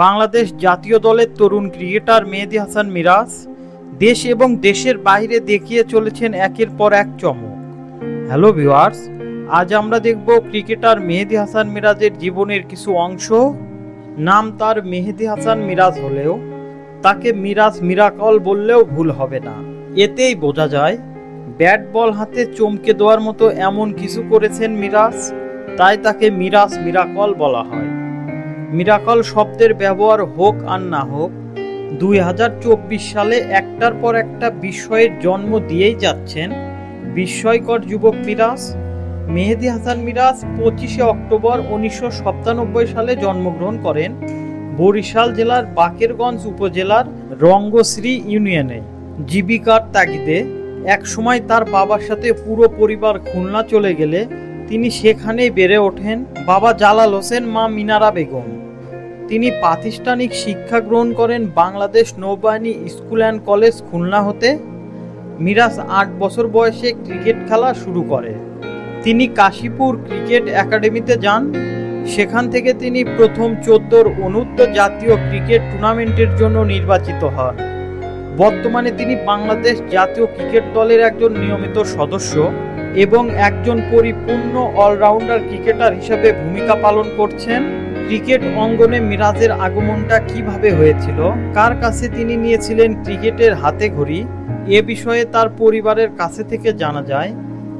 বাংলাদেশ জাতীয় দলের তরুণ ক্রিকেটার মেহেদী হাসান মিরাজ দেশ এবং দেশের বাইরে দেখিয়ে চলেছেন একের পর এক চমক। হ্যালো ভিউয়ার্স, আজ আমরা দেখব ক্রিকেটার মেহেদী হাসান মিরাজের জীবনের কিছু অংশ। নাম তার মেহেদী হাসান মিরাজ হলেও তাকে মিরাজ মিরাকল বললেও ভুল হবে না। এতেই বোঝা যায় ব্যাট বল হাতে চমকে দেওয়ার মতো এমন কিছু করেছেন মিরাজ, তাই তাকে মিরাজ মিরাকল বলা হয়। মিরাকল শব্দের ব্যবহার হোক আর না হোক, 2024 সালে একটার পর একটা বিস্ময়ের জন্ম দিয়েই যাচ্ছেন বিস্ময়কর যুবক মিরাজ। মেহেদী হাসান মিরাজ 25শে অক্টোবর 1997 সালে জন্মগ্রহণ করেন বরিশাল জেলার বাকেরগঞ্জ উপজেলার রঙ্গশ্রী ইউনিয়নে। জীবিকার তাগিদে একসময় তার বাবার সাথে পুরো পরিবার খুলনা চলে গেলে তিনি সেখানেই বেড়ে ওঠেন। বাবা জালাল হোসেন, মা মিনারা বেগম। তিনি প্রাতিষ্ঠানিক শিক্ষা গ্রহণ করেন বাংলাদেশ নৌবাহিনী স্কুল অ্যান্ড কলেজ খুলনা হতে। মিরাজ 8 বছর বয়সে ক্রিকেট খেলা শুরু করে। তিনি কাশীপুর ক্রিকেট একাডেমিতে যান। সেখান থেকে তিনি প্রথম 14 অনূর্ধ্ব জাতীয় ক্রিকেট টুর্নামেন্টের জন্য নির্বাচিত হন। বর্তমানে তিনি বাংলাদেশ জাতীয় ক্রিকেট দলের একজন নিয়মিত সদস্য এবং একজন পরিপূর্ণ অলরাউন্ডার ক্রিকেটার হিসেবে ভূমিকা পালন করছেন। ক্রিকেট অঙ্গনে মিরাজের আগমনটা কিভাবে হয়েছিল, কার কাছে তিনি নিয়েছিলেন ক্রিকেটের হাতে ঘড়ি, এ বিষয়ে তার পরিবারের কাছে থেকে জানা যায়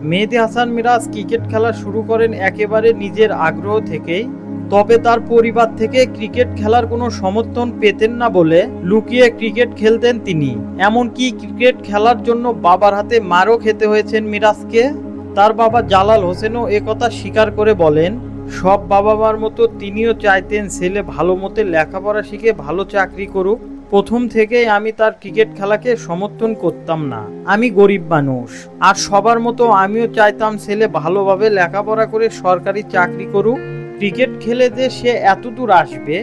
মেহেদী হাসান মিরাজ ক্রিকেট খেলা শুরু করেন একেবারে নিজের আগ্রহ থেকেই। তবে তার পরিবার থেকে ক্রিকেট খেলার কোনো সমর্থন পেতেন না বলে লুকিয়ে ক্রিকেট খেলতেন তিনি। এমনকি ক্রিকেট খেলার জন্য বাবার হাতে মারও খেতে হয়েছেন মিরাজকে। তার বাবা জালাল হোসেনও একথা স্বীকার করে বলেন, সব বাবা মার মতো তিনিও চাইতেন ছেলে ভালো মতো লেখাপড়া শিখে ভালো চাকরি করুক। প্রথম থেকেই আমি তার ক্রিকেট খেলাকে সমর্থন করতাম না। আমি গরিব মানুষ, আর সবার মতো আমিও চাইতাম ছেলে ভালোভাবে লেখাপড়া করে সরকারি চাকরি করুক। ক্রিকেট খেলে যে সে এতদূর আসবে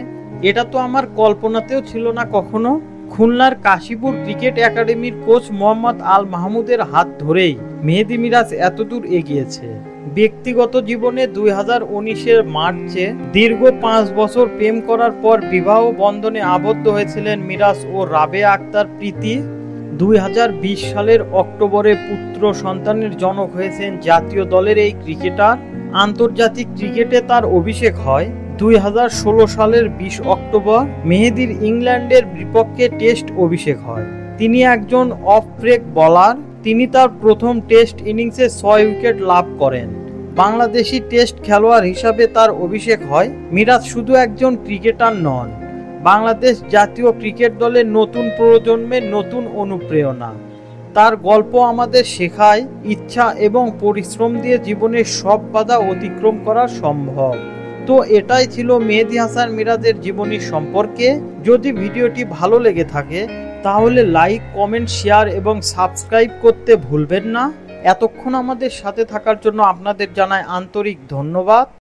এটা তো আমার কল্পনাতেও ছিল না কখনো। খুলনার কাশীপুর ক্রিকেট একাডেমির কোচ মোহাম্মদ আল মাহমুদের হাত ধরেই মেহেদী মিরাজ এতদূর এগিয়েছে। ব্যক্তিগত জীবনে 2019-এর মার্চে দীর্ঘ 5 বছর প্রেম করার পর বিবাহ বন্ধনে আবদ্ধ হয়েছিলেন মিরাজ ও রাবেয়া আক্তার প্রীতি। 2020 সালের অক্টোবরে পুত্র সন্তানের জনক হয়েছেন জাতীয় দলের এই ক্রিকেটার। আন্তর্জাতিক ক্রিকেটে তার অভিষেক হয় 2016 সালের 20 অক্টোবর। মেহেদীর ইংল্যান্ডের বিপক্ষে টেস্ট অভিষেক হয়। তিনি একজন অফ ব্রেক বোলার। তিনি তার প্রথম টেস্ট ইনিংসে 6 উইকেট লাভ করেন। বাংলাদেশি টেস্ট খেলোয়াড় হিসাবে তার অভিষেক হয়। মিরাজ শুধু একজন ক্রিকেটার নন, বাংলাদেশ জাতীয় ক্রিকেট দলের নতুন প্রজন্মের নতুন অনুপ্রেরণা। তার গল্প আমাদের শেখায় ইচ্ছা এবং পরিশ্রম দিয়ে জীবনের সব বাধা অতিক্রম করা সম্ভব। তো এটাই ছিল মেহেদী হাসান মিরাজের জীবনী সম্পর্কে। যদি ভিডিওটি ভালো লেগে থাকে তাহলে লাইক, কমেন্ট, শেয়ার এবং সাবস্ক্রাইব করতে ভুলবেন না। এতক্ষণ আমাদের সাথে থাকার জন্য আপনাদের জানাই আন্তরিক ধন্যবাদ।